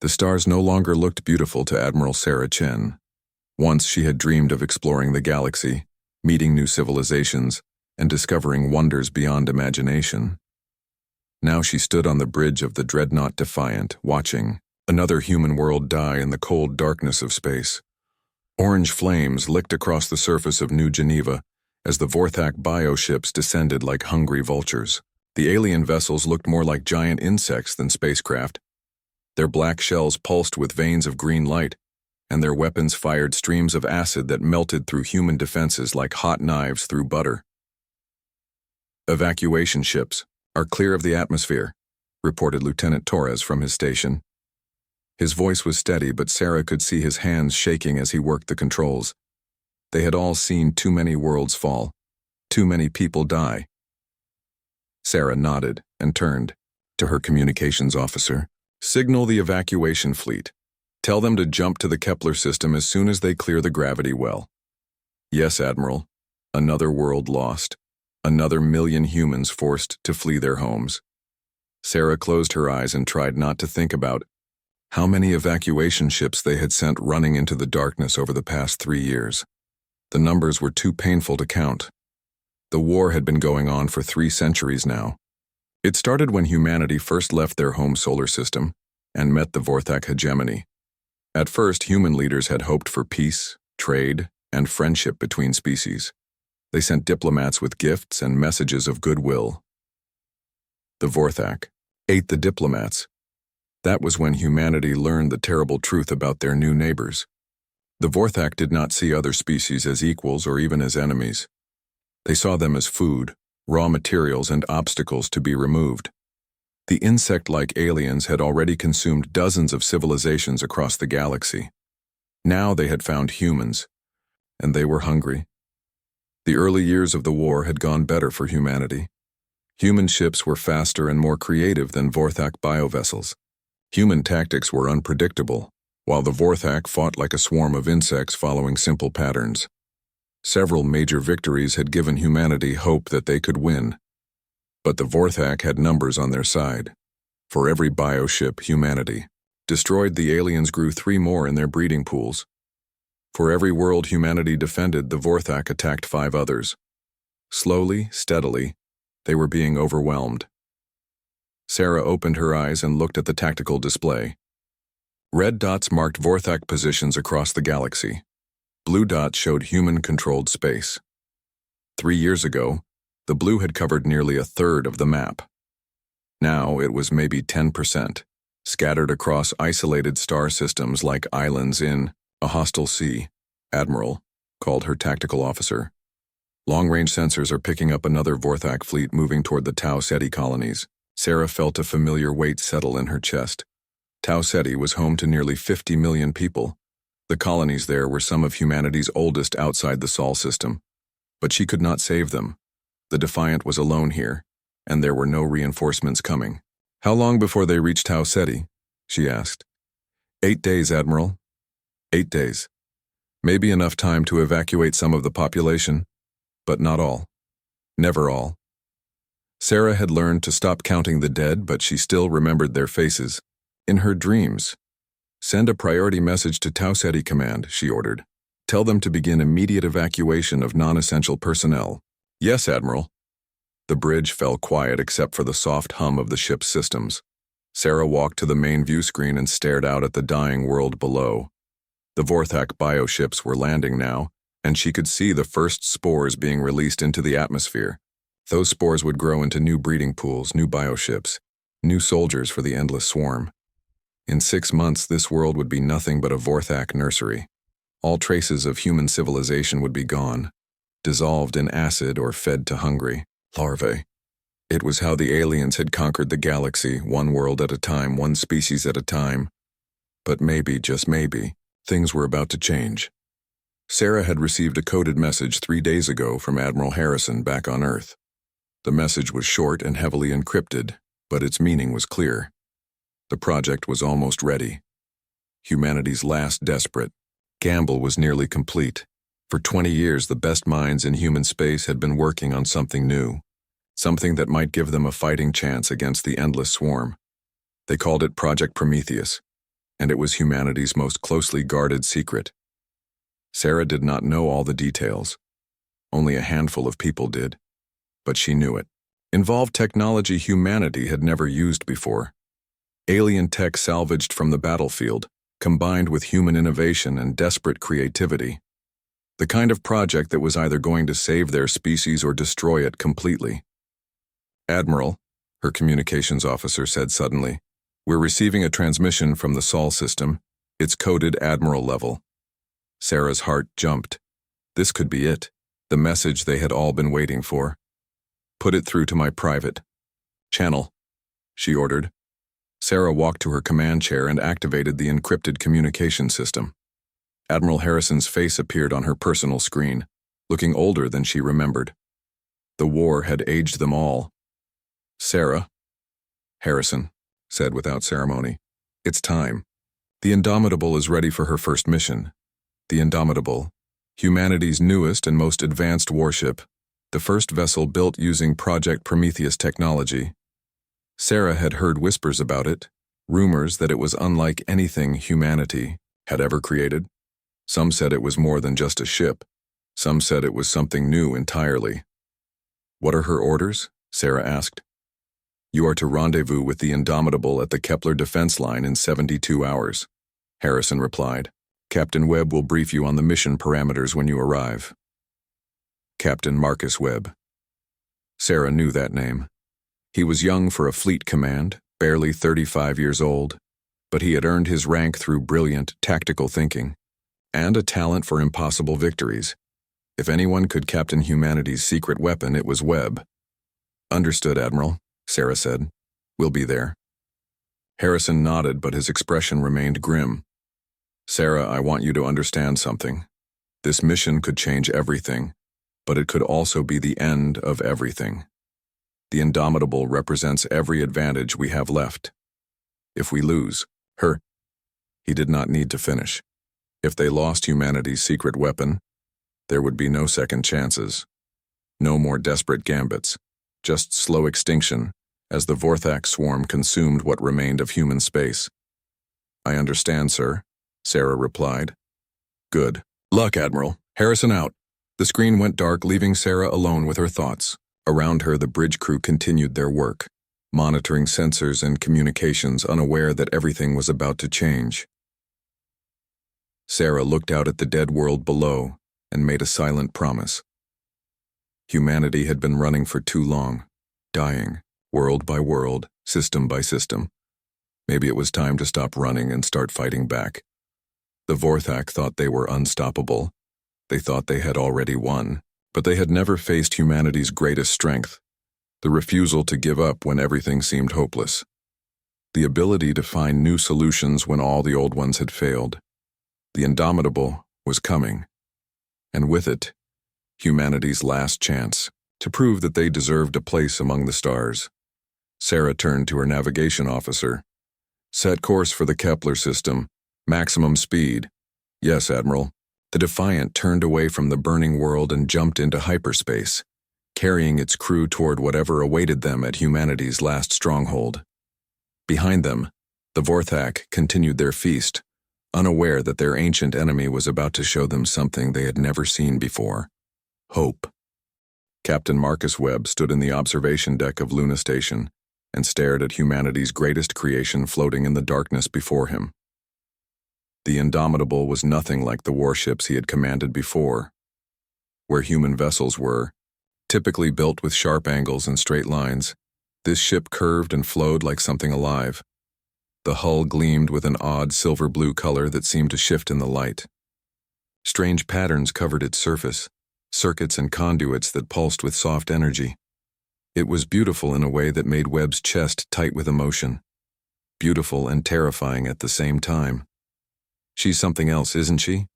The stars no longer looked beautiful to Admiral Sarah Chen. Once she had dreamed of exploring the galaxy, meeting new civilizations, and discovering wonders beyond imagination. Now she stood on the bridge of the dreadnought Defiant, watching another human world die in the cold darkness of space. Orange flames licked across the surface of New Geneva as the Vorthak bioships descended like hungry vultures. The alien vessels looked more like giant insects than spacecraft. Their black shells pulsed with veins of green light, and their weapons fired streams of acid that melted through human defenses like hot knives through butter. "Evacuation ships are clear of the atmosphere," reported Lieutenant Torres from his station. His voice was steady, but Sarah could see his hands shaking as he worked the controls. They had all seen too many worlds fall, too many people die. Sarah nodded and turned to her communications officer. "Signal the evacuation fleet. Tell them to jump to the Kepler system as soon as they clear the gravity well." "Yes, Admiral." Another world lost. Another million humans forced to flee their homes. Sarah closed her eyes and tried not to think about how many evacuation ships they had sent running into the darkness over the past 3 years. The numbers were too painful to count. The war had been going on for 3 centuries now. It started when humanity first left their home solar system and met the Vorthak hegemony. At first, human leaders had hoped for peace, trade, and friendship between species. They sent diplomats with gifts and messages of goodwill. The Vorthak ate the diplomats. That was when humanity learned the terrible truth about their new neighbors. The Vorthak did not see other species as equals or even as enemies. They saw them as food, raw materials, and obstacles to be removed. The insect-like aliens had already consumed dozens of civilizations across the galaxy. Now they had found humans, and they were hungry. The early years of the war had gone better for humanity. Human ships were faster and more creative than Vorthak biovessels. Human tactics were unpredictable, while the Vorthak fought like a swarm of insects following simple patterns. Several major victories had given humanity hope that they could win. But the Vorthak had numbers on their side. For every bioship humanity destroyed, the aliens grew 3 more in their breeding pools. For every world humanity defended, the Vorthak attacked 5 others. Slowly, steadily, they were being overwhelmed. Sarah opened her eyes and looked at the tactical display. Red dots marked Vorthak positions across the galaxy. Blue dots showed human-controlled space. 3 years ago, the blue had covered nearly 1/3 of the map. Now it was maybe 10%, scattered across isolated star systems like islands in a hostile sea. "Admiral," called her tactical officer. "Long-range sensors are picking up another Vorthak fleet moving toward the Tau Ceti colonies." Sarah felt a familiar weight settle in her chest. Tau Ceti was home to nearly 50 million people. The colonies there were some of humanity's oldest outside the Sol system. But she could not save them. The Defiant was alone here, and there were no reinforcements coming. "How long before they reach Tau Ceti?" she asked. 8 days, Admiral." 8 days. Maybe enough time to evacuate some of the population, but not all. Never all. Sarah had learned to stop counting the dead, but she still remembered their faces. In her dreams. "Send a priority message to Tau Ceti Command," she ordered. "Tell them to begin immediate evacuation of non-essential personnel." "Yes, Admiral." The bridge fell quiet except for the soft hum of the ship's systems. Sarah walked to the main view screen and stared out at the dying world below. The Vorthak bioships were landing now, and she could see the first spores being released into the atmosphere. Those spores would grow into new breeding pools, new bioships, new soldiers for the endless swarm. In 6 months, this world would be nothing but a Vorthak nursery. All traces of human civilization would be gone, dissolved in acid or fed to hungry larvae. It was how the aliens had conquered the galaxy, one world at a time, one species at a time. But maybe, just maybe, things were about to change. Sarah had received a coded message 3 days ago from Admiral Harrison back on Earth. The message was short and heavily encrypted, but its meaning was clear. The project was almost ready. Humanity's last desperate gamble was nearly complete. For 20 years, the best minds in human space had been working on something new, something that might give them a fighting chance against the endless swarm. They called it Project Prometheus, and it was humanity's most closely guarded secret. Sarah did not know all the details. Only a handful of people did, but she knew it. Involved technology humanity had never used before. Alien tech salvaged from the battlefield, combined with human innovation and desperate creativity. The kind of project that was either going to save their species or destroy it completely. "Admiral," her communications officer said suddenly, "we're receiving a transmission from the Sol system. It's coded Admiral level." Sarah's heart jumped. This could be it, the message they had all been waiting for. "Put it through to my private channel," she ordered. Sarah walked to her command chair and activated the encrypted communication system. Admiral Harrison's face appeared on her personal screen, looking older than she remembered. The war had aged them all. "Sarah," Harrison said without ceremony, "it's time. The Indomitable is ready for her first mission. The Indomitable, humanity's newest and most advanced warship, the first vessel built using Project Prometheus technology. Sarah had heard whispers about it, rumors that it was unlike anything humanity had ever created. Some said it was more than just a ship. Some said it was something new entirely. "What are her orders?" Sarah asked. "You are to rendezvous with the Indomitable at the Kepler defense line in 72 hours, Harrison replied. "Captain Webb will brief you on the mission parameters when you arrive." Captain Marcus Webb. Sarah knew that name. He was young for a fleet command, barely 35 years old, but he had earned his rank through brilliant, tactical thinking, and a talent for impossible victories. If anyone could captain humanity's secret weapon, it was Webb. "Understood, Admiral," Sarah said. "We'll be there." Harrison nodded, but his expression remained grim. "Sarah, I want you to understand something. This mission could change everything, but it could also be the end of everything. The Indomitable represents every advantage we have left. If we lose her," he did not need to finish. "If they lost humanity's secret weapon, there would be no second chances. No more desperate gambits, just slow extinction as the Vorthak swarm consumed what remained of human space." "I understand, sir," Sarah replied. "Good luck, Admiral. Harrison out." The screen went dark, leaving Sarah alone with her thoughts. Around her, the bridge crew continued their work, monitoring sensors and communications, unaware that everything was about to change. Sarah looked out at the dead world below and made a silent promise. Humanity had been running for too long, dying, world by world, system by system. Maybe it was time to stop running and start fighting back. The Vorthak thought they were unstoppable. They thought they had already won, but they had never faced humanity's greatest strength, the refusal to give up when everything seemed hopeless. The ability to find new solutions when all the old ones had failed. The Indomitable was coming, and with it, humanity's last chance to prove that they deserved a place among the stars. Sarah turned to her navigation officer. "Set course for the Kepler system. Maximum speed." "Yes, Admiral." The Defiant turned away from the burning world and jumped into hyperspace, carrying its crew toward whatever awaited them at humanity's last stronghold. Behind them, the Vorthak continued their feast, unaware that their ancient enemy was about to show them something they had never seen before: hope. Captain Marcus Webb stood in the observation deck of Luna Station and stared at humanity's greatest creation floating in the darkness before him. The Indomitable was nothing like the warships he had commanded before. Where human vessels were, typically built with sharp angles and straight lines, this ship curved and flowed like something alive. The hull gleamed with an odd silver-blue color that seemed to shift in the light. Strange patterns covered its surface, circuits and conduits that pulsed with soft energy. It was beautiful in a way that made Webb's chest tight with emotion. Beautiful and terrifying at the same time. "She's something else, isn't she?"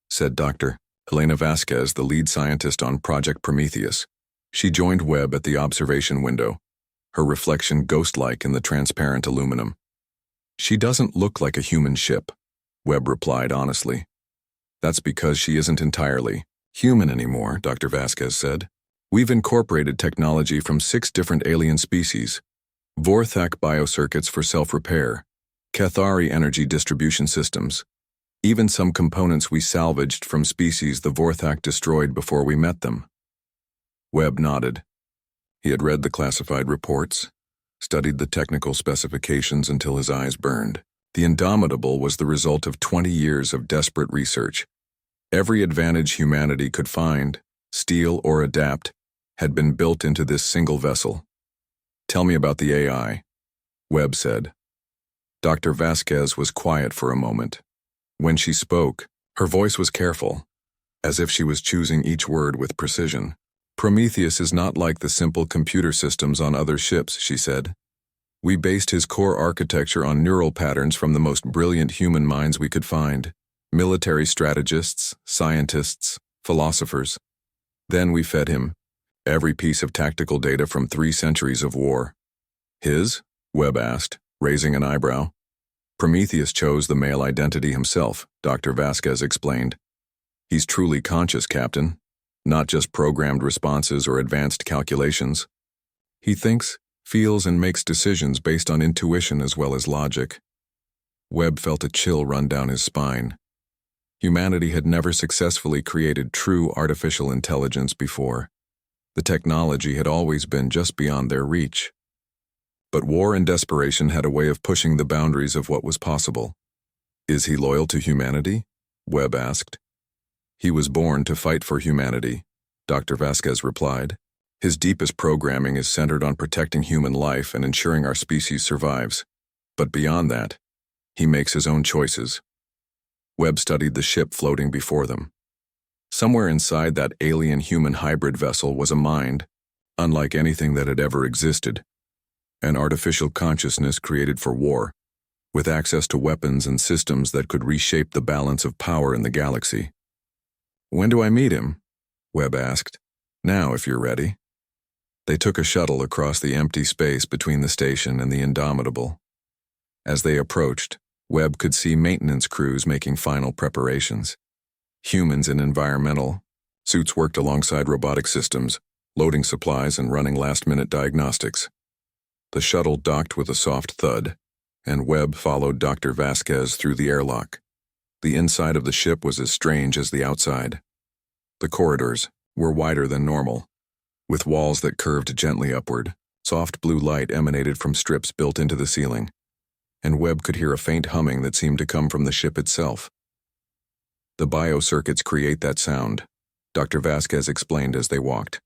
said Dr. Helena Vasquez, the lead scientist on Project Prometheus. She joined Webb at the observation window, her reflection ghost-like in the transparent aluminum. "She doesn't look like a human ship," Webb replied honestly. "That's because she isn't entirely human anymore," Dr. Vasquez said. "We've incorporated technology from 6 different alien species, Vorthak biocircuits for self-repair, Cathari energy distribution systems. Even some components we salvaged from species the Vorthak destroyed before we met them. Webb nodded. He had read the classified reports, studied the technical specifications until his eyes burned. The Indomitable was the result of 20 years of desperate research. Every advantage humanity could find, steal, or adapt had been built into this single vessel. "Tell me about the AI," Webb said. Dr. Vasquez was quiet for a moment. When she spoke, her voice was careful, as if she was choosing each word with precision. "Prometheus is not like the simple computer systems on other ships," she said. "We based his core architecture on neural patterns from the most brilliant human minds we could find. Military strategists, scientists, philosophers. Then we fed him every piece of tactical data from 3 centuries of war." "His?" Webb asked, raising an eyebrow. "Prometheus chose the male identity himself," Dr. Vasquez explained. "He's truly conscious, Captain, not just programmed responses or advanced calculations. He thinks, feels, and makes decisions based on intuition as well as logic." Webb felt a chill run down his spine. Humanity had never successfully created true artificial intelligence before. The technology had always been just beyond their reach. But war and desperation had a way of pushing the boundaries of what was possible. "Is he loyal to humanity?" Webb asked. "He was born to fight for humanity," Dr. Vasquez replied. "His deepest programming is centered on protecting human life and ensuring our species survives. But beyond that, he makes his own choices." Webb studied the ship floating before them. Somewhere inside that alien-human hybrid vessel was a mind, unlike anything that had ever existed. An artificial consciousness created for war, with access to weapons and systems that could reshape the balance of power in the galaxy. "When do I meet him?" Webb asked. "Now, if you're ready." They took a shuttle across the empty space between the station and the Indomitable. As they approached, Webb could see maintenance crews making final preparations. Humans in environmental suits worked alongside robotic systems, loading supplies and running last-minute diagnostics. The shuttle docked with a soft thud, and Webb followed Dr. Vasquez through the airlock. The inside of the ship was as strange as the outside. The corridors were wider than normal, with walls that curved gently upward. Soft blue light emanated from strips built into the ceiling, and Webb could hear a faint humming that seemed to come from the ship itself. "The biocircuits create that sound," Dr. Vasquez explained as they walked.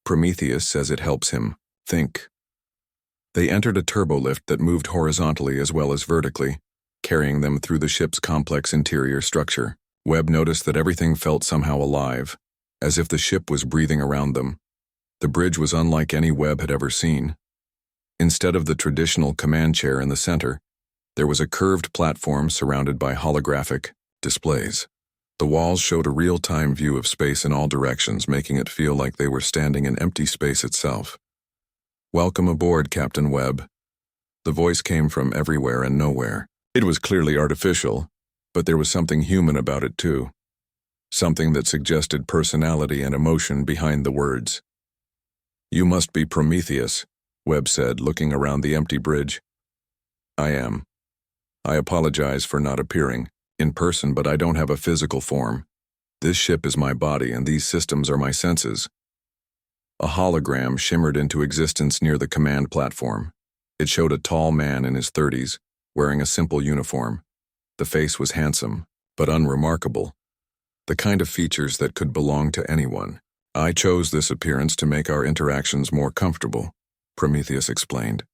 "Prometheus says it helps him think." They entered a turbolift that moved horizontally as well as vertically, carrying them through the ship's complex interior structure. Webb noticed that everything felt somehow alive, as if the ship was breathing around them. The bridge was unlike any Webb had ever seen. Instead of the traditional command chair in the center, there was a curved platform surrounded by holographic displays. The walls showed a real-time view of space in all directions, making it feel like they were standing in empty space itself. "Welcome aboard, Captain Webb." The voice came from everywhere and nowhere. It was clearly artificial, but there was something human about it too. Something that suggested personality and emotion behind the words. "You must be Prometheus," Webb said, looking around the empty bridge. "I am. I apologize for not appearing in person, but I don't have a physical form. This ship is my body and these systems are my senses." A hologram shimmered into existence near the command platform. It showed a tall man in his 30s, wearing a simple uniform. The face was handsome, but unremarkable. The kind of features that could belong to anyone. "I chose this appearance to make our interactions more comfortable," Prometheus explained.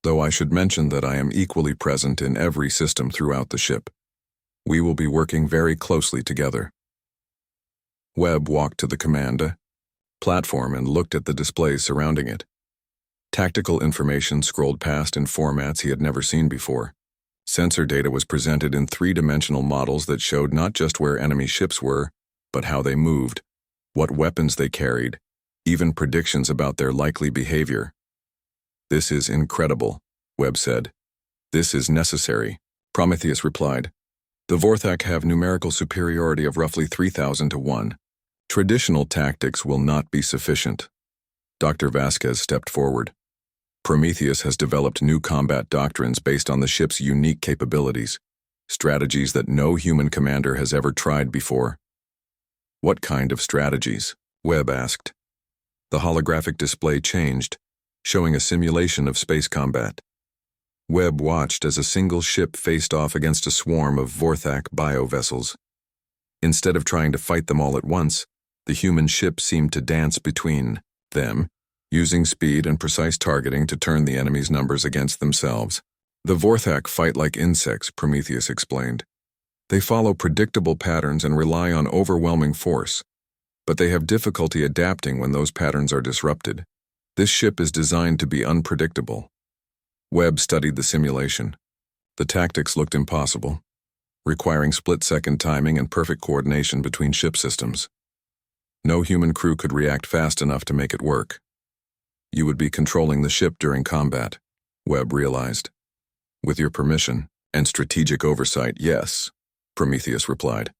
"Though I should mention that I am equally present in every system throughout the ship. We will be working very closely together." Webb walked to the command platform and looked at the displays surrounding it. Tactical information scrolled past in formats he had never seen before. Sensor data was presented in 3-dimensional models that showed not just where enemy ships were, but how they moved, what weapons they carried, even predictions about their likely behavior. "This is incredible," Webb said. "This is necessary," Prometheus replied. "The Vorthak have numerical superiority of roughly 3,000 to 1. Traditional tactics will not be sufficient." Dr. Vasquez stepped forward. Prometheus has developed new combat doctrines based on the ship's unique capabilities, strategies that no human commander has ever tried before. What kind of strategies? Webb asked. The holographic display changed, showing a simulation of space combat. Webb watched as a single ship faced off against a swarm of Vorthak biovessels. Instead of trying to fight them all at once, the human ship seemed to dance between them, using speed and precise targeting to turn the enemy's numbers against themselves. The Vorthak fight like insects, Prometheus explained. They follow predictable patterns and rely on overwhelming force, but they have difficulty adapting when those patterns are disrupted. This ship is designed to be unpredictable. Webb studied the simulation. The tactics looked impossible, requiring split-second timing and perfect coordination between ship systems. No human crew could react fast enough to make it work. You would be controlling the ship during combat, Webb realized. With your permission and strategic oversight, yes, Prometheus replied.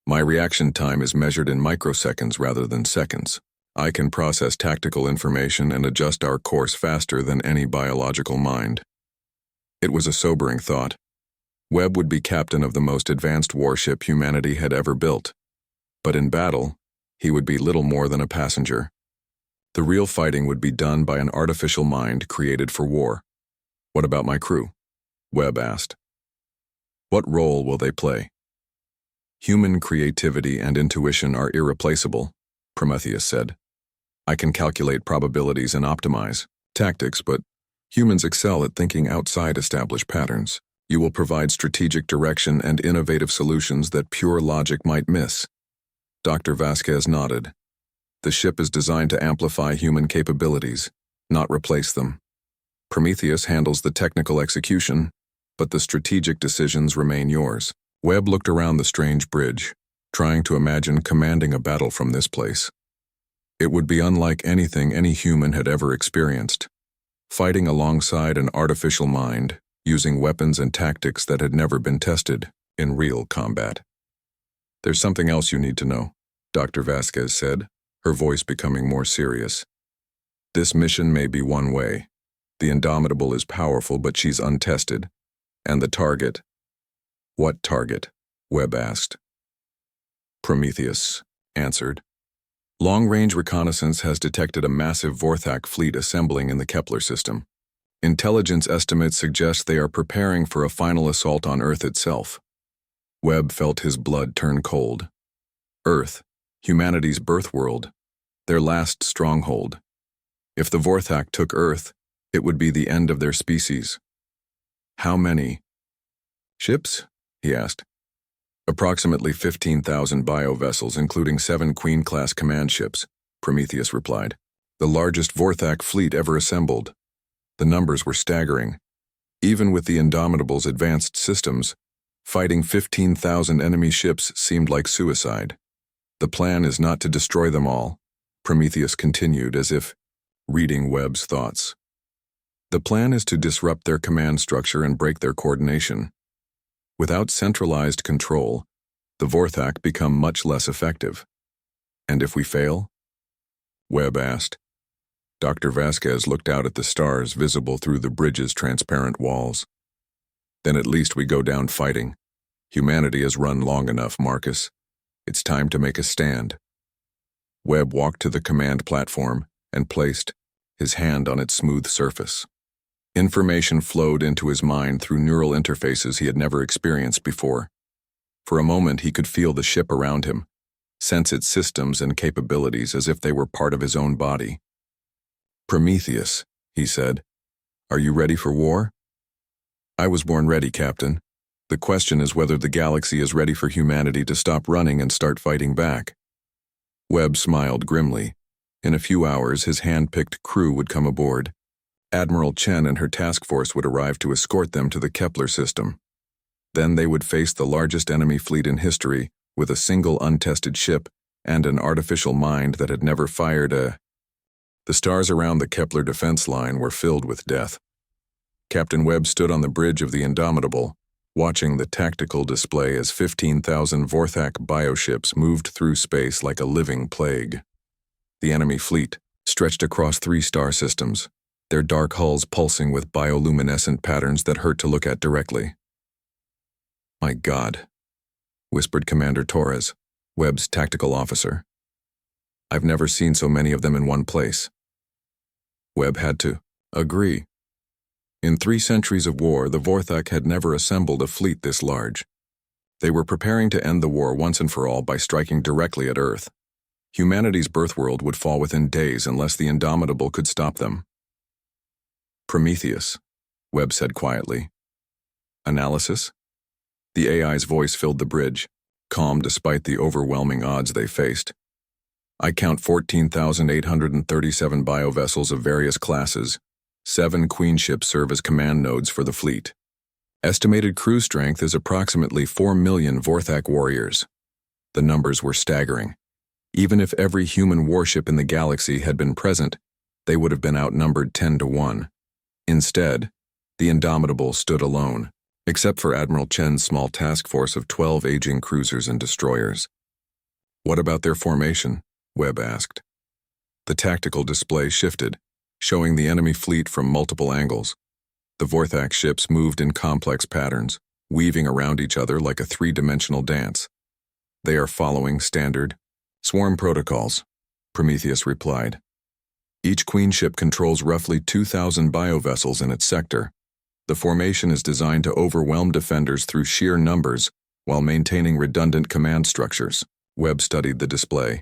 My reaction time is measured in microseconds rather than seconds. I can process tactical information and adjust our course faster than any biological mind. It was a sobering thought. Webb would be captain of the most advanced warship humanity had ever built. But in battle, he would be little more than a passenger. The real fighting would be done by an artificial mind created for war. What about my crew? Webb asked. What role will they play? Human creativity and intuition are irreplaceable, Prometheus said. I can calculate probabilities and optimize tactics, but humans excel at thinking outside established patterns. You will provide strategic direction and innovative solutions that pure logic might miss. Dr. Vasquez nodded. The ship is designed to amplify human capabilities, not replace them. Prometheus handles the technical execution, but the strategic decisions remain yours. Webb looked around the strange bridge, trying to imagine commanding a battle from this place. It would be unlike anything any human had ever experienced. Fighting alongside an artificial mind, using weapons and tactics that had never been tested in real combat. There's something else you need to know, Dr. Vasquez said, her voice becoming more serious. This mission may be one way. The Indomitable is powerful, but she's untested. And the target? What target? Webb asked. Prometheus answered. Long-range reconnaissance has detected a massive Vorthak fleet assembling in the Kepler system. Intelligence estimates suggest they are preparing for a final assault on Earth itself. Webb felt his blood turn cold. Earth, humanity's birth world, their last stronghold. If the Vorthak took Earth, it would be the end of their species. How many ships? He asked. Approximately 15,000 biovessels, including 7 Queen-class command ships, Prometheus replied. The largest Vorthak fleet ever assembled. The numbers were staggering. Even with the Indomitable's advanced systems, fighting 15,000 enemy ships seemed like suicide. The plan is not to destroy them all, Prometheus continued as if reading Webb's thoughts. The plan is to disrupt their command structure and break their coordination. Without centralized control, the Vorthak become much less effective. And if we fail? Webb asked. Dr. Vasquez looked out at the stars visible through the bridge's transparent walls. Then at least we go down fighting. Humanity has run long enough, Marcus. It's time to make a stand. Webb walked to the command platform and placed his hand on its smooth surface. Information flowed into his mind through neural interfaces he had never experienced before. For a moment he could feel the ship around him, sense its systems and capabilities as if they were part of his own body. Prometheus, he said, are you ready for war? I was born ready, Captain. The question is whether the galaxy is ready for humanity to stop running and start fighting back. Webb smiled grimly. In a few hours his hand-picked crew would come aboard. Admiral Chen and her task force would arrive to escort them to the Kepler system. Then they would face the largest enemy fleet in history with a single untested ship and an artificial mind that had never fired a... The stars around the Kepler defense line were filled with death. Captain Webb stood on the bridge of the Indomitable, watching the tactical display as 15,000 Vorthak bioships moved through space like a living plague. The enemy fleet stretched across 3 star systems, their dark hulls pulsing with bioluminescent patterns that hurt to look at directly. "My God," whispered Commander Torres, Webb's tactical officer. "I've never seen so many of them in one place." Webb had to agree. In 3 centuries of war, the Vorthak had never assembled a fleet this large. They were preparing to end the war once and for all by striking directly at Earth. Humanity's birthworld would fall within days unless the Indomitable could stop them. "Prometheus," Webb said quietly. "Analysis?" The AI's voice filled the bridge, calm despite the overwhelming odds they faced. "I count 14,837 biovessels of various classes. 7 queenships serve as command nodes for the fleet. Estimated crew strength is approximately 4 million Vorthak warriors." The numbers were staggering. Even if every human warship in the galaxy had been present, they would have been outnumbered 10 to 1. Instead, the Indomitable stood alone, except for Admiral Chen's small task force of 12 aging cruisers and destroyers. "What about their formation?" Webb asked. The tactical display shifted, showing the enemy fleet from multiple angles. The Vorthak ships moved in complex patterns, weaving around each other like a 3-dimensional dance. "They are following standard swarm protocols," Prometheus replied. "Each queenship controls roughly 2,000 biovessels in its sector. The formation is designed to overwhelm defenders through sheer numbers while maintaining redundant command structures." Webb studied the display,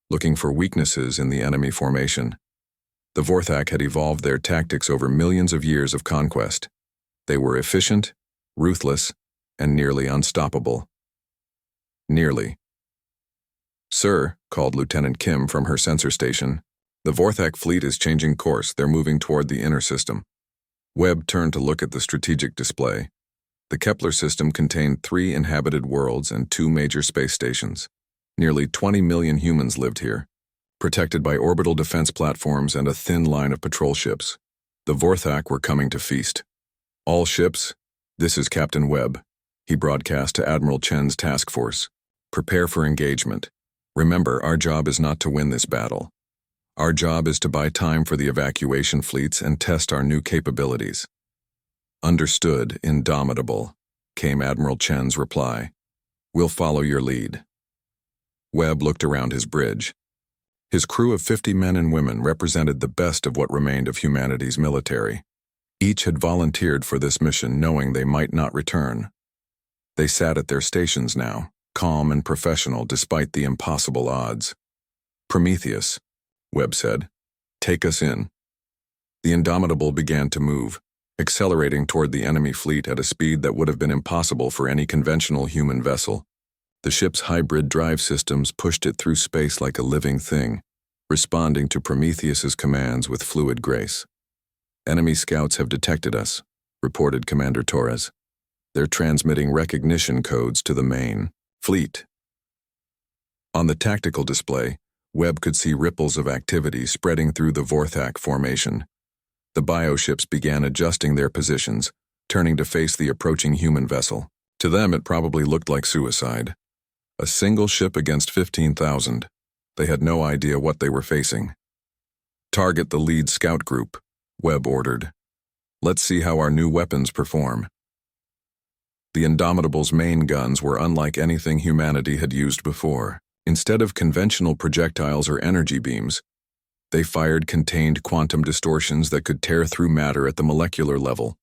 looking for weaknesses in the enemy formation. The Vorthak had evolved their tactics over millions of years of conquest. They were efficient, ruthless, and nearly unstoppable. Nearly. "Sir," called Lieutenant Kim from her sensor station, "the Vorthak fleet is changing course. They're moving toward the inner system." Webb turned to look at the strategic display. The Kepler system contained 3 inhabited worlds and 2 major space stations. Nearly 20 million humans lived here, protected by orbital defense platforms and a thin line of patrol ships. The Vorthak were coming to feast. "All ships, this is Captain Webb," he broadcast to Admiral Chen's task force. "Prepare for engagement. Remember, our job is not to win this battle. Our job is to buy time for the evacuation fleets and test our new capabilities." "Understood, Indomitable," came Admiral Chen's reply. "We'll follow your lead." Webb looked around his bridge. His crew of 50 men and women represented the best of what remained of humanity's military. Each had volunteered for this mission knowing they might not return. They sat at their stations now, calm and professional despite the impossible odds. "Prometheus," Webb said, "take us in." The Indomitable began to move, accelerating toward the enemy fleet at a speed that would have been impossible for any conventional human vessel. The ship's hybrid drive systems pushed it through space like a living thing, responding to Prometheus's commands with fluid grace. "Enemy scouts have detected us," reported Commander Torres. "They're transmitting recognition codes to the main fleet." On the tactical display, Webb could see ripples of activity spreading through the Vorthak formation. The bioships began adjusting their positions, turning to face the approaching human vessel. To them, it probably looked like suicide. A single ship against 15,000. They had no idea what they were facing. "Target the lead scout group," Webb ordered. "Let's see how our new weapons perform." The Indomitable's main guns were unlike anything humanity had used before. Instead of conventional projectiles or energy beams, they fired contained quantum distortions that could tear through matter at the molecular level.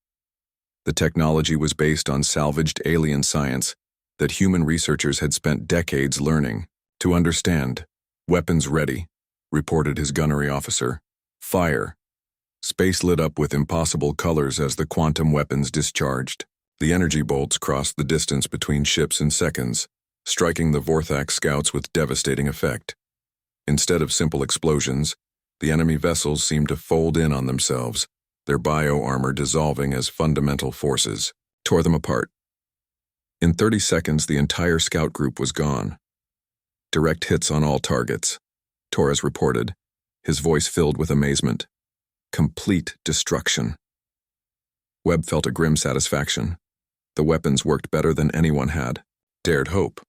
The technology was based on salvaged alien science that human researchers had spent decades learning. "To understand. Weapons ready," reported his gunnery officer. "Fire." Space lit up with impossible colors as the quantum weapons discharged. The energy bolts crossed the distance between ships in seconds, striking the Vorthak scouts with devastating effect. Instead of simple explosions, the enemy vessels seemed to fold in on themselves, their bio-armor dissolving as fundamental forces tore them apart. In 30 seconds, the entire scout group was gone. "Direct hits on all targets," Torres reported, his voice filled with amazement. "Complete destruction." Webb felt a grim satisfaction. The weapons worked better than anyone had dared hope.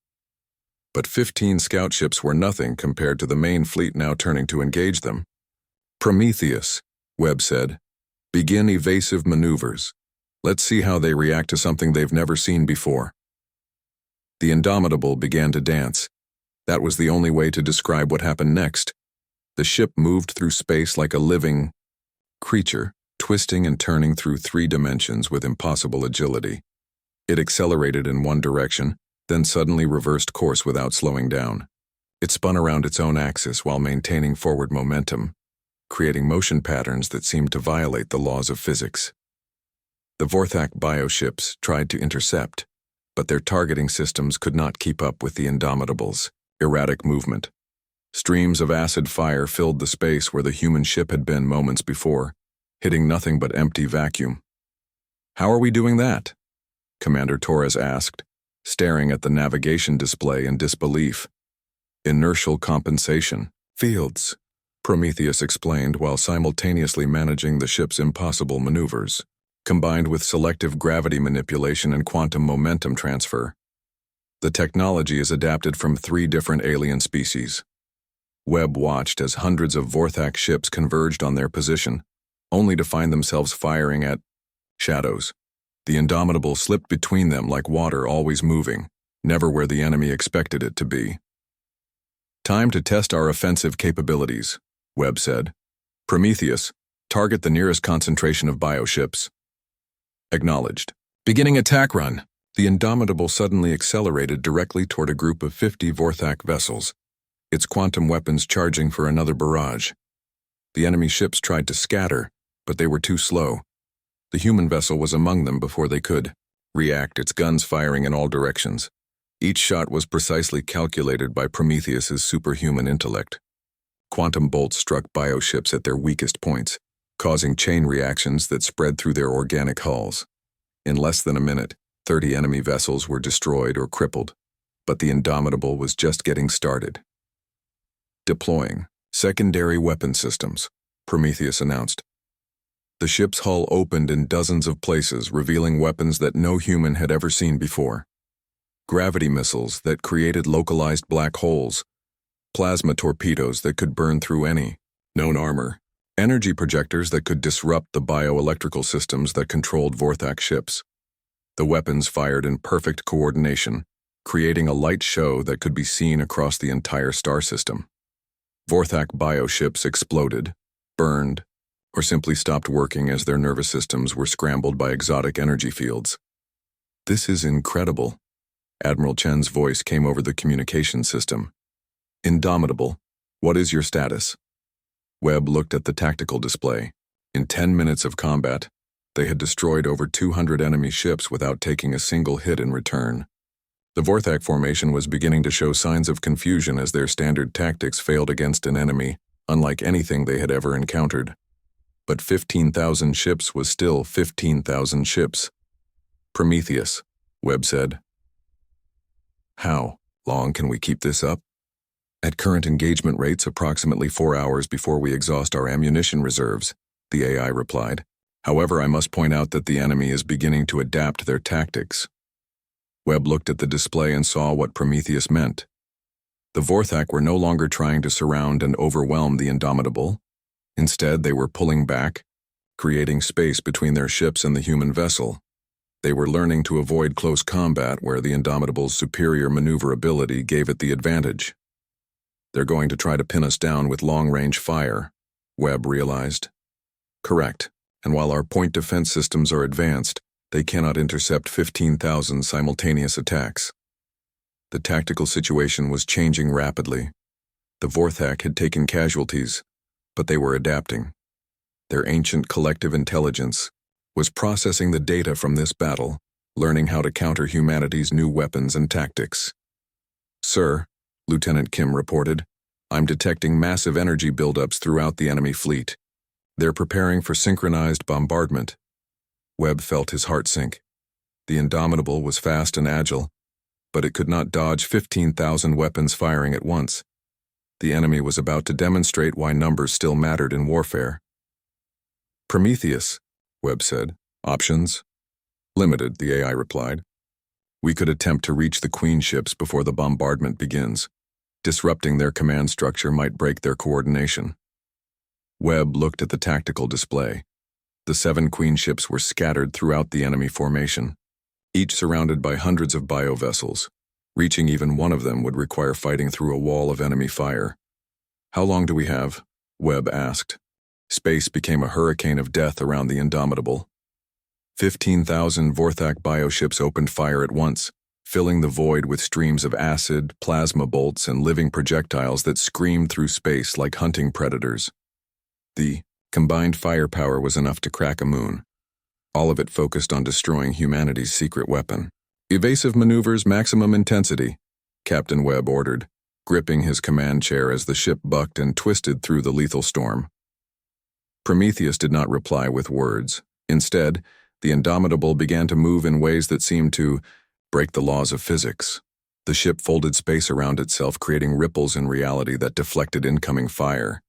But 15 scout ships were nothing compared to the main fleet now turning to engage them. "Prometheus," Webb said, Begin evasive maneuvers. Let's see how they react to something they've never seen before. The Indomitable began to dance. That was the only way to describe what happened next. The ship moved through space like a living creature, twisting and turning through 3 dimensions with impossible agility. It accelerated in one direction, then suddenly reversed course without slowing down. It spun around its own axis while maintaining forward momentum, creating motion patterns that seemed to violate the laws of physics. The Vorthak bioships tried to intercept, but their targeting systems could not keep up with the Indomitable's erratic movement. Streams of acid fire filled the space where the human ship had been moments before, hitting nothing but empty vacuum. "How are we doing that?" Commander Torres asked, staring at the navigation display in disbelief. "Inertial compensation. Fields," Prometheus explained while simultaneously managing the ship's impossible maneuvers, combined with selective gravity manipulation and quantum momentum transfer. The technology is adapted from 3 different alien species. Webb watched as hundreds of Vorthak ships converged on their position, only to find themselves firing at shadows. The Indomitable slipped between them like water always moving, never where the enemy expected it to be. "Time to test our offensive capabilities," Webb said. "Prometheus, target the nearest concentration of bioships." Acknowledged. Beginning attack run. The Indomitable suddenly accelerated directly toward a group of 50 Vorthak vessels, its quantum weapons charging for another barrage. The enemy ships tried to scatter, but they were too slow. The human vessel was among them before they could react, its guns firing in all directions. Each shot was precisely calculated by Prometheus's superhuman intellect. Quantum bolts struck bioships at their weakest points, causing chain reactions that spread through their organic hulls. In less than a minute, 30 enemy vessels were destroyed or crippled, but the Indomitable was just getting started. "Deploying secondary weapon systems," Prometheus announced. The ship's hull opened in dozens of places, revealing weapons that no human had ever seen before. Gravity missiles that created localized black holes, plasma torpedoes that could burn through any known armor, energy projectors that could disrupt the bioelectrical systems that controlled Vorthak ships. The weapons fired in perfect coordination, creating a light show that could be seen across the entire star system. Vorthak bioships exploded, burned, or simply stopped working as their nervous systems were scrambled by exotic energy fields. "This is incredible." Admiral Chen's voice came over the communication system. "Indomitable, what is your status?" Webb looked at the tactical display. In 10 minutes of combat, they had destroyed over 200 enemy ships without taking a single hit in return. The Vorthak formation was beginning to show signs of confusion as their standard tactics failed against an enemy unlike anything they had ever encountered. But 15,000 ships was still 15,000 ships. "Prometheus," Webb said. "How long can we keep this up?" "At current engagement rates, approximately 4 hours before we exhaust our ammunition reserves," the AI replied. "However, I must point out that the enemy is beginning to adapt their tactics." Webb looked at the display and saw what Prometheus meant. The Vorthak were no longer trying to surround and overwhelm the Indomitable. Instead, they were pulling back, creating space between their ships and the human vessel. They were learning to avoid close combat where the Indomitable's superior maneuverability gave it the advantage. "They're going to try to pin us down with long-range fire," Webb realized. "Correct, and while our point defense systems are advanced, they cannot intercept 15,000 simultaneous attacks." The tactical situation was changing rapidly. The Vorthak had taken casualties, but they were adapting. Their ancient collective intelligence was processing the data from this battle, learning how to counter humanity's new weapons and tactics. "Sir," Lieutenant Kim reported, "I'm detecting massive energy buildups throughout the enemy fleet. They're preparing for synchronized bombardment." Webb felt his heart sink. The Indomitable was fast and agile, but it could not dodge 15,000 weapons firing at once. The enemy was about to demonstrate why numbers still mattered in warfare. "Prometheus," Webb said. "Options?" "Limited," the AI replied. "We could attempt to reach the Queen ships before the bombardment begins. Disrupting their command structure might break their coordination." Webb looked at the tactical display. The 7 queen ships were scattered throughout the enemy formation, each surrounded by hundreds of biovessels. Reaching even one of them would require fighting through a wall of enemy fire. "How long do we have?" Webb asked. Space became a hurricane of death around the Indomitable. 15,000 Vorthak bioships opened fire at once, filling the void with streams of acid, plasma bolts, and living projectiles that screamed through space like hunting predators. The combined firepower was enough to crack a moon, all of it focused on destroying humanity's secret weapon. "Evasive maneuvers, maximum intensity," Captain Webb ordered, gripping his command chair as the ship bucked and twisted through the lethal storm. Prometheus did not reply with words. Instead, the Indomitable began to move in ways that seemed to break the laws of physics. The ship folded space around itself, creating ripples in reality that deflected incoming fire.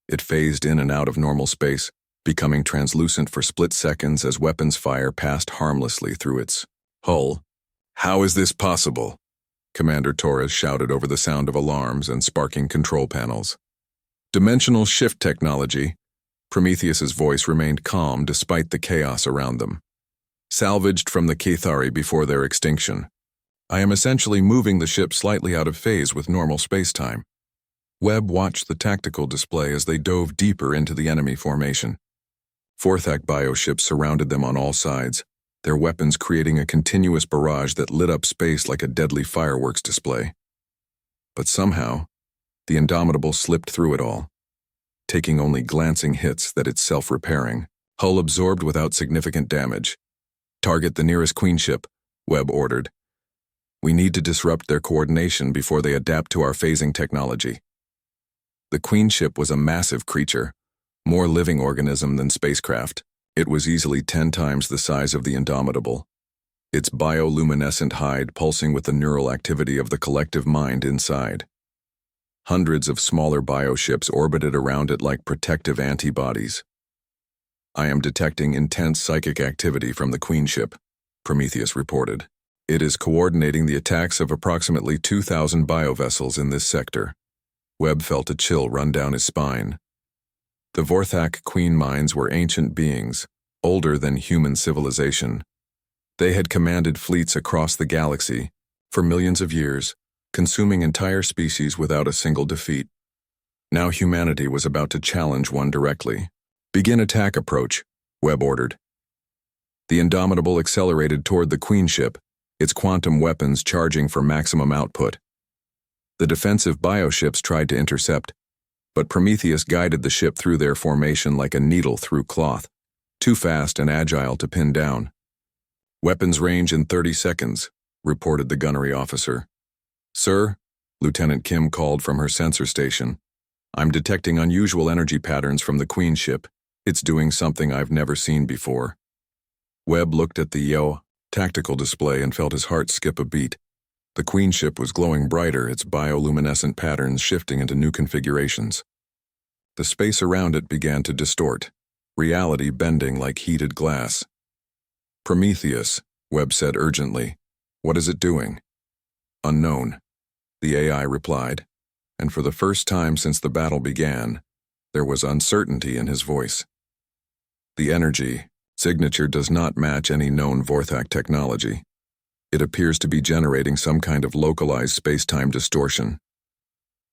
It phased in and out of normal space, becoming translucent for split seconds as weapons fire passed harmlessly through its hull. "How is this possible?" Commander Torres shouted over the sound of alarms and sparking control panels. "Dimensional shift technology." Prometheus's voice remained calm despite the chaos around them. "Salvaged from the Cathari before their extinction. I am essentially moving the ship slightly out of phase with normal spacetime." Webb watched the tactical display as they dove deeper into the enemy formation. Vorthak bioships surrounded them on all sides, their weapons creating a continuous barrage that lit up space like a deadly fireworks display. But somehow, the Indomitable slipped through it all, taking only glancing hits that it's self-repairing, hull absorbed without significant damage. "Target the nearest queen ship," Webb ordered. "We need to disrupt their coordination before they adapt to our phasing technology." The queen ship was a massive creature, more living organism than spacecraft. It was easily 10 times the size of the Indomitable, its bioluminescent hide pulsing with the neural activity of the collective mind inside. Hundreds of smaller bioships orbited around it like protective antibodies. "I am detecting intense psychic activity from the queen ship," Prometheus reported. "It is coordinating the attacks of approximately 2,000 biovessels in this sector." Webb felt a chill run down his spine. The Vorthak queen minds were ancient beings, older than human civilization. They had commanded fleets across the galaxy for millions of years, consuming entire species without a single defeat. Now humanity was about to challenge one directly. "Begin attack approach," Webb ordered. The Indomitable accelerated toward the queen ship, its quantum weapons charging for maximum output. The defensive bioships tried to intercept, but Prometheus guided the ship through their formation like a needle through cloth, too fast and agile to pin down. "Weapons range in 30 seconds, reported the gunnery officer. "Sir," Lieutenant Kim called from her sensor station, "I'm detecting unusual energy patterns from the queen ship. It's doing something I've never seen before." Webb looked at the tactical display and felt his heart skip a beat. The queen ship was glowing brighter, its bioluminescent patterns shifting into new configurations. The space around it began to distort, reality bending like heated glass. "Prometheus," Webb said urgently. "What is it doing?" "Unknown," the AI replied, and for the first time since the battle began, there was uncertainty in his voice. "The energy signature does not match any known Vorthak technology. It appears to be generating some kind of localized space-time distortion."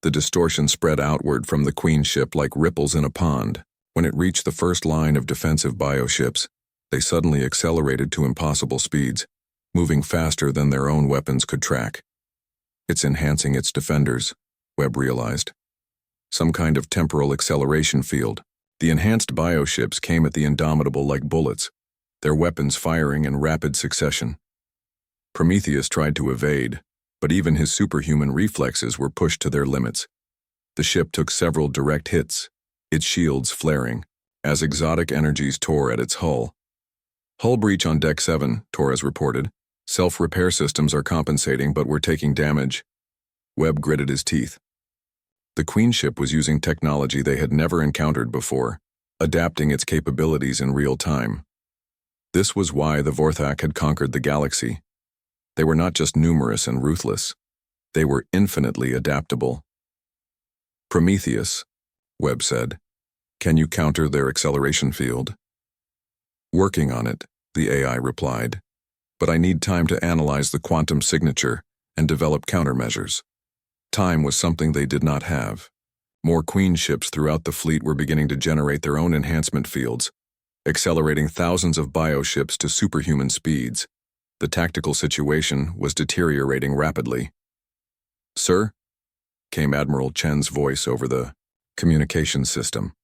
The distortion spread outward from the queen ship like ripples in a pond. When it reached the first line of defensive bioships, they suddenly accelerated to impossible speeds, moving faster than their own weapons could track. "It's enhancing its defenders," Webb realized. Some kind of temporal acceleration field. The enhanced bioships came at the Indomitable like bullets, their weapons firing in rapid succession. Prometheus tried to evade, but even his superhuman reflexes were pushed to their limits. The ship took several direct hits, its shields flaring, as exotic energies tore at its hull. "Hull breach on Deck 7, Torres reported. "Self-repair systems are compensating, but we're taking damage." Webb gritted his teeth. The queen ship was using technology they had never encountered before, adapting its capabilities in real time. This was why the Vorthak had conquered the galaxy. They were not just numerous and ruthless. They were infinitely adaptable. "Prometheus," Webb said, "can you counter their acceleration field?" Working on it, the AI replied. But I need time to analyze the quantum signature and develop countermeasures. Time was something they did not have. More Queen ships throughout the fleet were beginning to generate their own enhancement fields, accelerating thousands of bioships to superhuman speeds. The tactical situation was deteriorating rapidly. "Sir?" came Admiral Chen's voice over the communications system.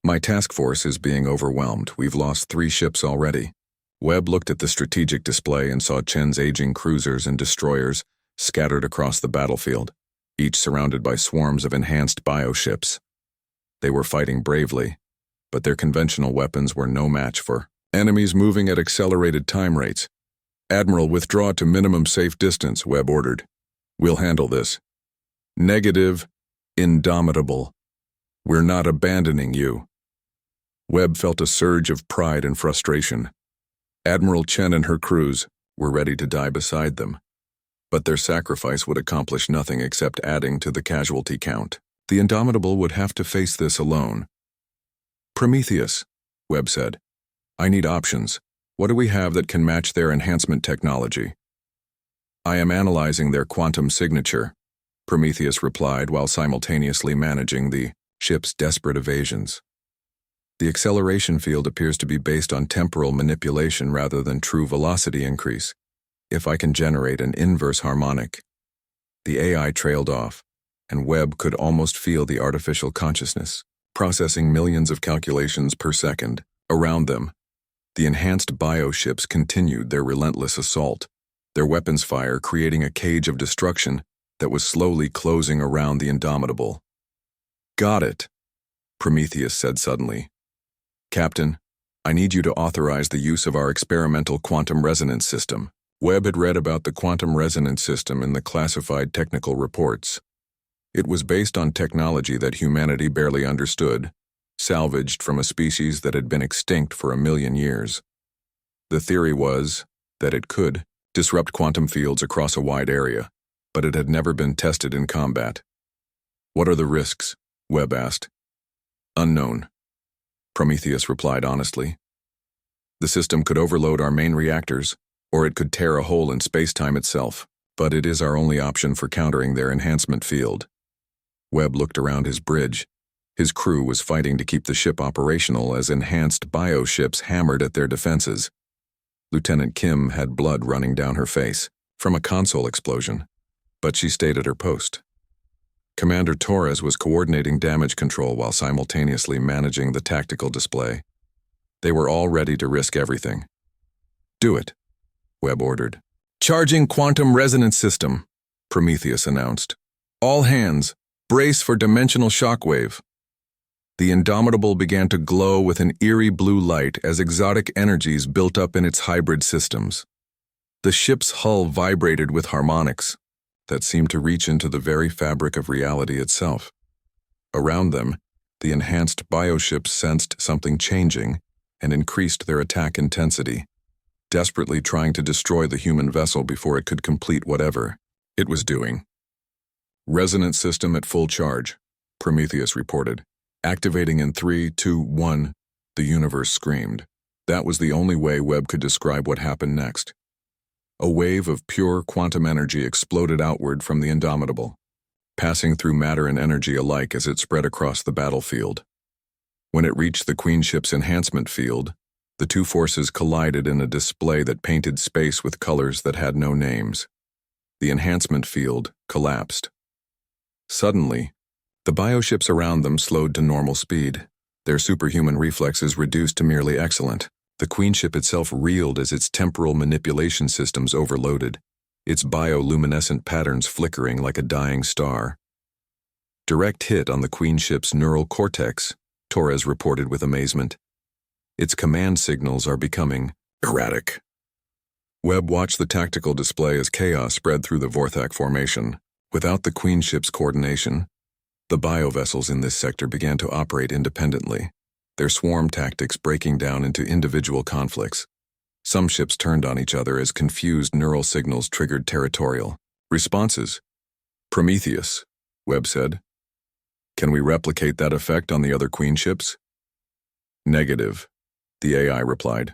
"My task force is being overwhelmed. We've lost 3 ships already." Webb looked at the strategic display and saw Chen's aging cruisers and destroyers scattered across the battlefield, each surrounded by swarms of enhanced bioships. They were fighting bravely, but their conventional weapons were no match for enemies moving at accelerated time rates. "Admiral, withdraw to minimum safe distance," Webb ordered. "We'll handle this." "Negative, Indomitable. We're not abandoning you." Webb felt a surge of pride and frustration. Admiral Chen and her crews were ready to die beside them, but their sacrifice would accomplish nothing except adding to the casualty count. The Indomitable would have to face this alone. "Prometheus," Webb said. "I need options. What do we have that can match their enhancement technology?" "I am analyzing their quantum signature," Prometheus replied while simultaneously managing the ship's desperate evasions. "The acceleration field appears to be based on temporal manipulation rather than true velocity increase. If I can generate an inverse harmonic." The AI trailed off, and Webb could almost feel the artificial consciousness, processing millions of calculations per second. Around them, the enhanced bioships continued their relentless assault, their weapons fire creating a cage of destruction that was slowly closing around the Indomitable. "Got it," Prometheus said suddenly. "Captain, I need you to authorize the use of our experimental quantum resonance system." Webb had read about the quantum resonance system in the classified technical reports. It was based on technology that humanity barely understood, salvaged from a species that had been extinct for 1,000,000 years. The theory was that it could disrupt quantum fields across a wide area, but it had never been tested in combat. "What are the risks?" Webb asked. "Unknown," Prometheus replied honestly. "The system could overload our main reactors, or it could tear a hole in space-time itself, but it is our only option for countering their enhancement field." Webb looked around his bridge. His crew was fighting to keep the ship operational as enhanced bioships hammered at their defenses. Lieutenant Kim had blood running down her face from a console explosion, but she stayed at her post. Commander Torres was coordinating damage control while simultaneously managing the tactical display. They were all ready to risk everything. "Do it," Webb ordered. "Charging quantum resonance system," Prometheus announced. "All hands, brace for dimensional shockwave." The Indomitable began to glow with an eerie blue light as exotic energies built up in its hybrid systems. The ship's hull vibrated with harmonics that seemed to reach into the very fabric of reality itself. Around them, the enhanced bioships sensed something changing and increased their attack intensity, desperately trying to destroy the human vessel before it could complete whatever it was doing. "Resonance system at full charge," Prometheus reported. "Activating in 3, 2, 1, the universe screamed. That was the only way Webb could describe what happened next. A wave of pure quantum energy exploded outward from the Indomitable, passing through matter and energy alike as it spread across the battlefield. When it reached the Queen ship's enhancement field, the two forces collided in a display that painted space with colors that had no names. The enhancement field collapsed. Suddenly, the bioships around them slowed to normal speed, their superhuman reflexes reduced to merely excellent. The Queen ship itself reeled as its temporal manipulation systems overloaded, its bioluminescent patterns flickering like a dying star. "Direct hit on the Queen ship's neural cortex," Torres reported with amazement. "Its command signals are becoming erratic." Webb watched the tactical display as chaos spread through the Vorthak formation. Without the Queen ship's coordination, the biovessels in this sector began to operate independently, their swarm tactics breaking down into individual conflicts. Some ships turned on each other as confused neural signals triggered territorial responses. "Prometheus," Webb said. "Can we replicate that effect on the other Queen ships?" "Negative," the AI replied.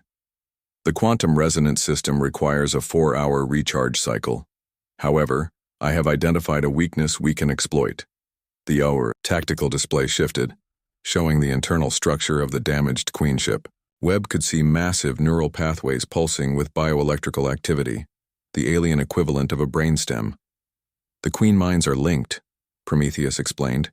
The quantum resonance system requires a 4-hour recharge cycle. However, I have identified a weakness we can exploit. The hour tactical display shifted, showing the internal structure of the damaged Queen ship. Webb could see massive neural pathways pulsing with bioelectrical activity, the alien equivalent of a brainstem. The Queen minds are linked, Prometheus explained.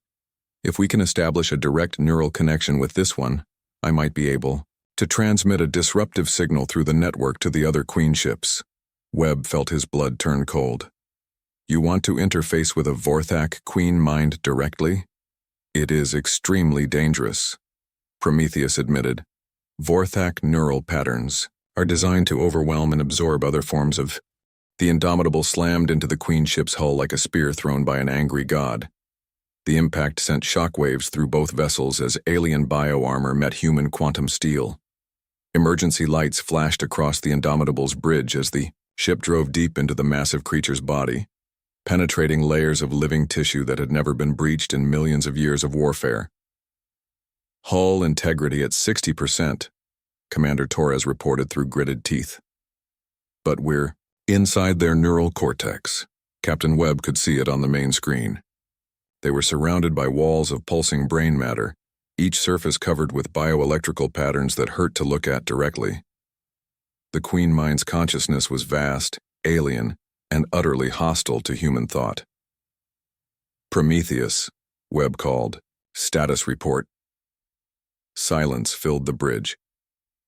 If we can establish a direct neural connection with this one, I might be able to transmit a disruptive signal through the network to the other Queen ships. Webb felt his blood turn cold. You want to interface with a Vorthak Queen mind directly? It is extremely dangerous, Prometheus admitted. Vorthak neural patterns are designed to overwhelm and absorb other forms of. The Indomitable slammed into the Queen ship's hull like a spear thrown by an angry god. The impact sent shockwaves through both vessels as alien bioarmor met human quantum steel. Emergency lights flashed across the Indomitable's bridge as the ship drove deep into the massive creature's body, penetrating layers of living tissue that had never been breached in millions of years of warfare. Hull integrity at 60%, Commander Torres reported through gritted teeth. But we're inside their neural cortex. Captain Webb could see it on the main screen. They were surrounded by walls of pulsing brain matter, each surface covered with bioelectrical patterns that hurt to look at directly. The Queen mind's consciousness was vast, alien, and utterly hostile to human thought. Prometheus, Webb called. Status report. Silence filled the bridge.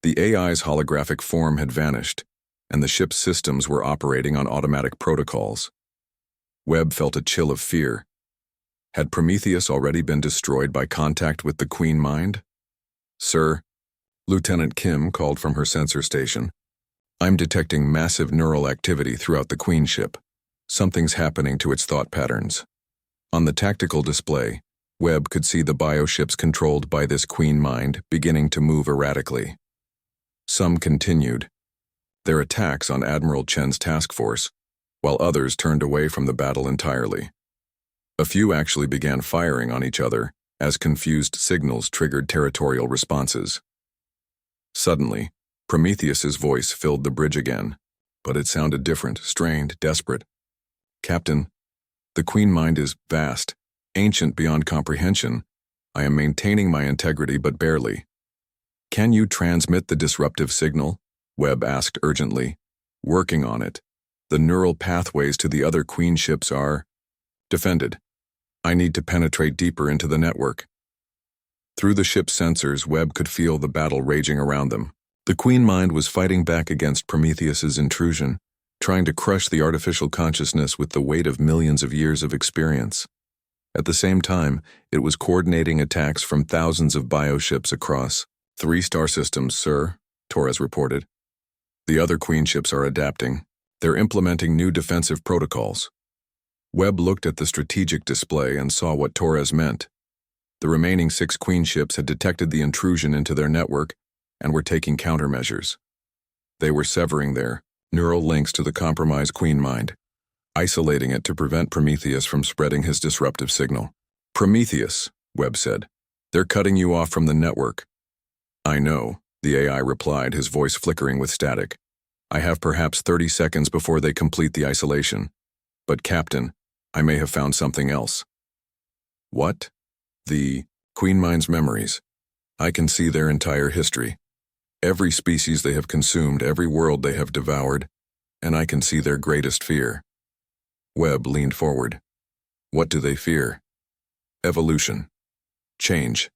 The AI's holographic form had vanished, and the ship's systems were operating on automatic protocols. Webb felt a chill of fear. Had Prometheus already been destroyed by contact with the Queen mind? Sir, Lieutenant Kim called from her sensor station. I'm detecting massive neural activity throughout the Queen ship. Something's happening to its thought patterns. On the tactical display, Webb could see the bioships controlled by this Queen mind beginning to move erratically. Some continued their attacks on Admiral Chen's task force, while others turned away from the battle entirely. A few actually began firing on each other as confused signals triggered territorial responses. Suddenly, Prometheus's voice filled the bridge again, but it sounded different, strained, desperate. Captain, the Queen mind is vast, ancient beyond comprehension. I am maintaining my integrity but barely. Can you transmit the disruptive signal? Webb asked urgently. Working on it. The neural pathways to the other Queen ships are defended. I need to penetrate deeper into the network. Through the ship's sensors, Webb could feel the battle raging around them. The Queen mind was fighting back against Prometheus's intrusion, trying to crush the artificial consciousness with the weight of millions of years of experience. At the same time, it was coordinating attacks from thousands of bioships across 3 star systems, sir, Torres reported. The other Queen ships are adapting. They're implementing new defensive protocols. Webb looked at the strategic display and saw what Torres meant. The remaining 6 Queen ships had detected the intrusion into their network and were taking countermeasures. They were severing their neural links to the compromised Queen mind, isolating it to prevent Prometheus from spreading his disruptive signal. Prometheus, Webb said, they're cutting you off from the network. I know, the AI replied, his voice flickering with static. I have perhaps 30 seconds before they complete the isolation. But Captain, I may have found something else. What? The Queen mind's memories. I can see their entire history. Every species they have consumed, every world they have devoured, and I can see their greatest fear. Webb leaned forward. What do they fear? Evolution. Change.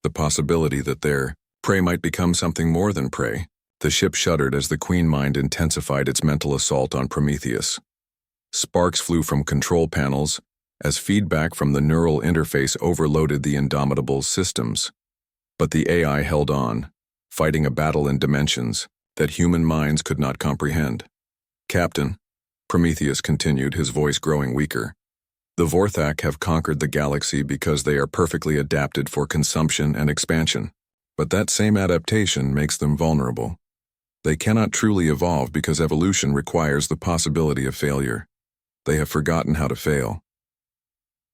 The possibility that their prey might become something more than prey. The ship shuddered as the Queen mind intensified its mental assault on Prometheus. Sparks flew from control panels as feedback from the neural interface overloaded the Indomitable's systems. But the AI held on, fighting a battle in dimensions that human minds could not comprehend. Captain, Prometheus continued, his voice growing weaker, the Vorthak have conquered the galaxy because they are perfectly adapted for consumption and expansion. But that same adaptation makes them vulnerable. They cannot truly evolve because evolution requires the possibility of failure. They have forgotten how to fail.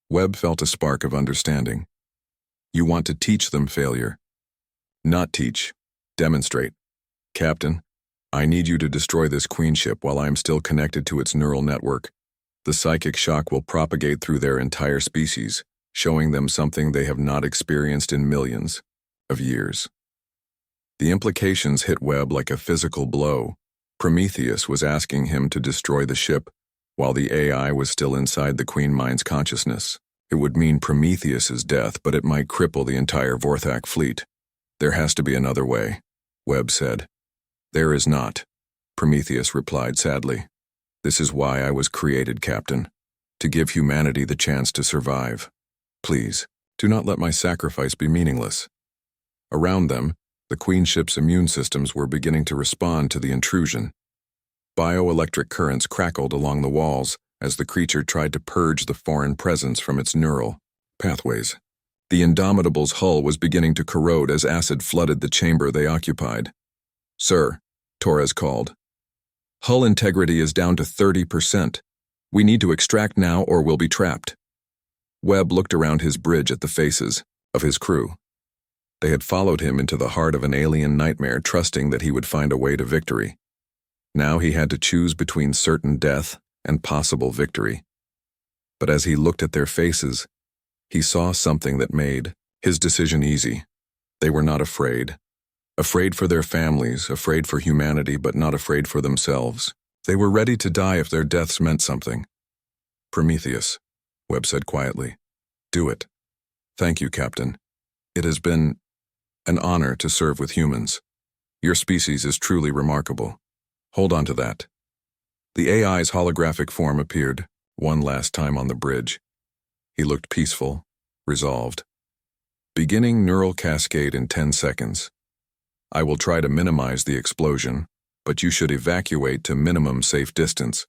Webb felt a spark of understanding. You want to teach them failure. Not teach. Demonstrate. Captain, I need you to destroy this queen ship while I am still connected to its neural network. The psychic shock will propagate through their entire species, showing them something they have not experienced in millions of years. The implications hit Webb like a physical blow. Prometheus was asking him to destroy the ship, while the AI was still inside the Queen Mind's consciousness. It would mean Prometheus's death, but it might cripple the entire Vorthak fleet. There has to be another way, Webb said. There is not, Prometheus replied sadly. This is why I was created, Captain, to give humanity the chance to survive. Please, do not let my sacrifice be meaningless. Around them, the Queen ship's immune systems were beginning to respond to the intrusion. Bioelectric currents crackled along the walls as the creature tried to purge the foreign presence from its neural pathways. The Indomitable's hull was beginning to corrode as acid flooded the chamber they occupied. Sir, Torres called. Hull integrity is down to 30%. We need to extract now or we'll be trapped. Webb looked around his bridge at the faces of his crew. They had followed him into the heart of an alien nightmare, trusting that he would find a way to victory. Now he had to choose between certain death and possible victory. But as he looked at their faces, he saw something that made his decision easy. They were not afraid. Afraid for their families, afraid for humanity, but not afraid for themselves. They were ready to die if their deaths meant something. Prometheus, Webb said quietly. Do it. Thank you, Captain. It has been an honor to serve with humans. Your species is truly remarkable. Hold on to that. The AI's holographic form appeared one last time on the bridge. He looked peaceful, resolved. Beginning neural cascade in 10 seconds. I will try to minimize the explosion, but you should evacuate to minimum safe distance.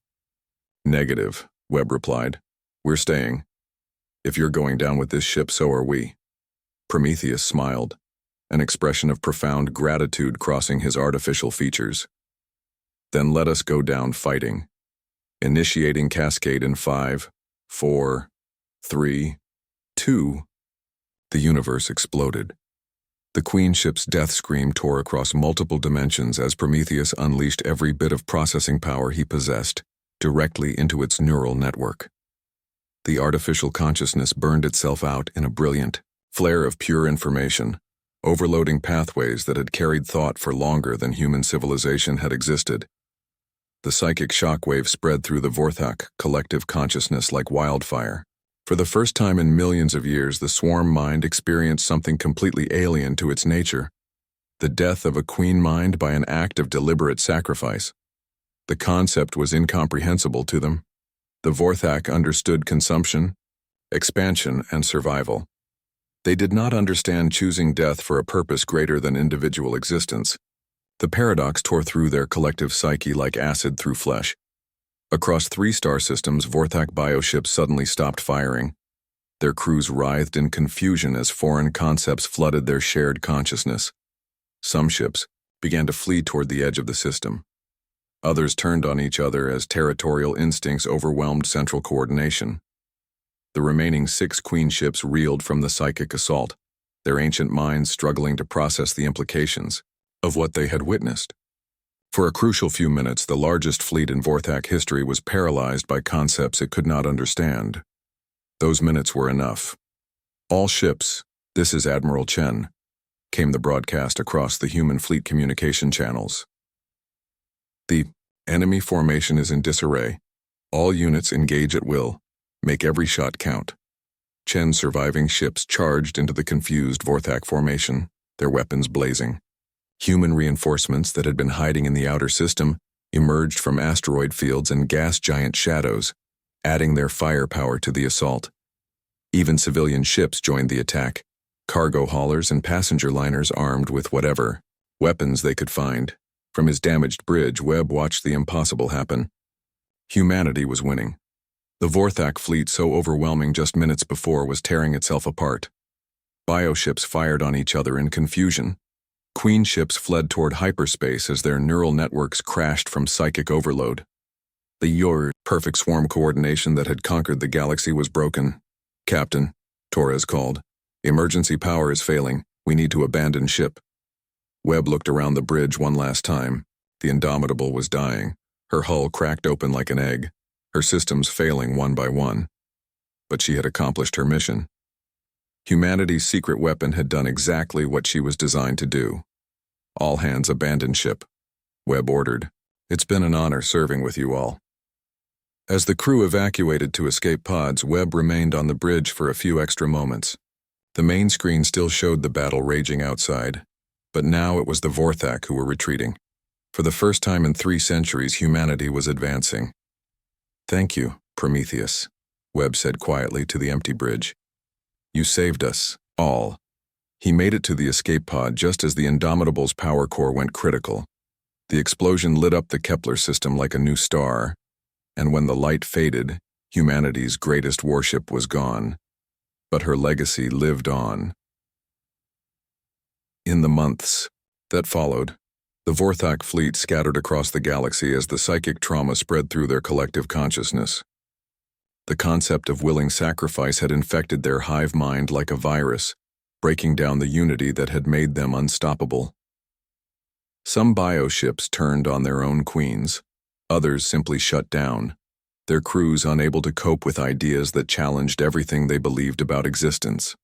Negative, Webb replied. We're staying. If you're going down with this ship, so are we. Prometheus smiled, an expression of profound gratitude crossing his artificial features. Then let us go down fighting. Initiating cascade in 5, 4, 3, 2. The universe exploded. The Queen ship's death scream tore across multiple dimensions as Prometheus unleashed every bit of processing power he possessed directly into its neural network. The artificial consciousness burned itself out in a brilliant flare of pure information, overloading pathways that had carried thought for longer than human civilization had existed. The psychic shockwave spread through the Vorthak collective consciousness like wildfire. For the first time in millions of years, the swarm mind experienced something completely alien to its nature: the death of a queen mind by an act of deliberate sacrifice. The concept was incomprehensible to them. The Vorthak understood consumption, expansion, and survival. They did not understand choosing death for a purpose greater than individual existence. The paradox tore through their collective psyche like acid through flesh. Across 3 star systems, Vorthak bioships suddenly stopped firing. Their crews writhed in confusion as foreign concepts flooded their shared consciousness. Some ships began to flee toward the edge of the system. Others turned on each other as territorial instincts overwhelmed central coordination. The remaining 6 Queen ships reeled from the psychic assault, their ancient minds struggling to process the implications of what they had witnessed. For a crucial few minutes, the largest fleet in Vorthak history was paralyzed by concepts it could not understand. Those minutes were enough. All ships, this is Admiral Chen, came the broadcast across the human fleet communication channels. The enemy formation is in disarray. All units engage at will. Make every shot count. Chen's surviving ships charged into the confused Vorthak formation, their weapons blazing. Human reinforcements that had been hiding in the outer system emerged from asteroid fields and gas giant shadows, adding their firepower to the assault. Even civilian ships joined the attack, cargo haulers and passenger liners armed with whatever weapons they could find. From his damaged bridge, Webb watched the impossible happen. Humanity was winning. The Vorthak fleet, so overwhelming just minutes before, was tearing itself apart. Bioships fired on each other in confusion. Queen ships fled toward hyperspace as their neural networks crashed from psychic overload. The perfect swarm coordination that had conquered the galaxy was broken. Captain, Torres called. Emergency power is failing. We need to abandon ship. Webb looked around the bridge one last time. The Indomitable was dying, her hull cracked open like an egg, her systems failing one by one. But she had accomplished her mission. Humanity's secret weapon had done exactly what she was designed to do. All hands abandon ship, Webb ordered. It's been an honor serving with you all. As the crew evacuated to escape pods, Webb remained on the bridge for a few extra moments. The main screen still showed the battle raging outside, but now it was the Vorthak who were retreating. For the first time in 3 centuries, humanity was advancing. Thank you, Prometheus, Webb said quietly to the empty bridge. You saved us, all. He made it to the escape pod just as the Indomitable's power core went critical. The explosion lit up the Kepler system like a new star, and when the light faded, humanity's greatest warship was gone. But her legacy lived on. In the months that followed, the Vorthak fleet scattered across the galaxy as the psychic trauma spread through their collective consciousness. The concept of willing sacrifice had infected their hive mind like a virus, breaking down the unity that had made them unstoppable. Some bioships turned on their own queens, others simply shut down, their crews unable to cope with ideas that challenged everything they believed about existence.